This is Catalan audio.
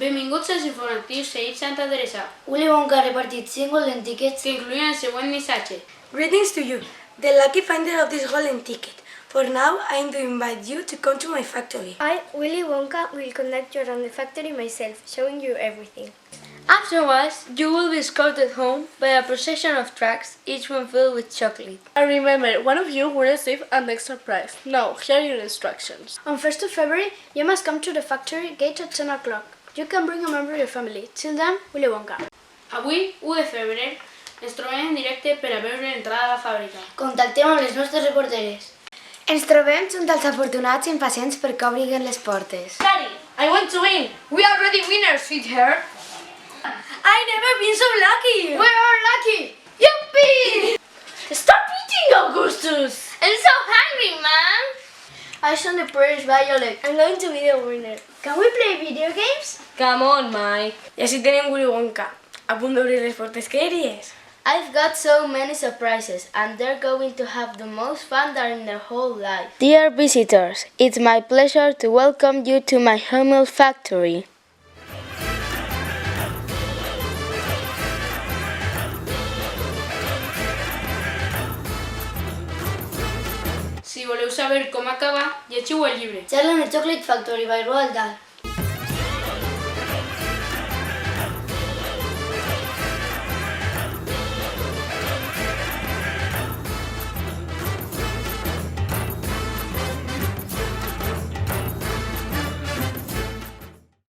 Benvinguts als informatius seguits Santa Teresa, Willy Wonka ha repartit 5 golden tickets que incluyen el següent missatge. Greetings to you, the lucky finder of this golden ticket. For now, I am to invite you to come to my factory. I, Willy Wonka, will conduct you around the factory myself, showing you everything. Afterwards, you will be escorted home by a procession of trucks, each one filled with chocolate. And remember, one of you will receive an extra prize. Now, here are your instructions. On 1st of February, you must come to the factory gate at 10 o'clock. You can bring a member of your family. Till then, Willy Wonka. Avui, 1 de febrer, ens trobem en directe per a veure l'entrada a la fàbrica. Contactem amb les nostres reporteres. Ens trobem junt als afortunats i impacients perquè obrin les portes. Daddy, I want to win! We are already winners, sweetheart! I never been so lucky! We are lucky! Yuppie! Stop eating, Augustus! I'm so hungry, man! I saw the British Violet. I'm going to be the winner. Can we play video games? Come on, Mike. I així tenim Willy Wonka, a punt d'obrir les portes que diries. I've got so many surprises and they're going to have the most fun during their whole life. Dear visitors, it's my pleasure to welcome you to my humble factory. Si voleu saber com acaba, llegiu el llibre. Charlie and the Chocolate Factory by Roald Dahl.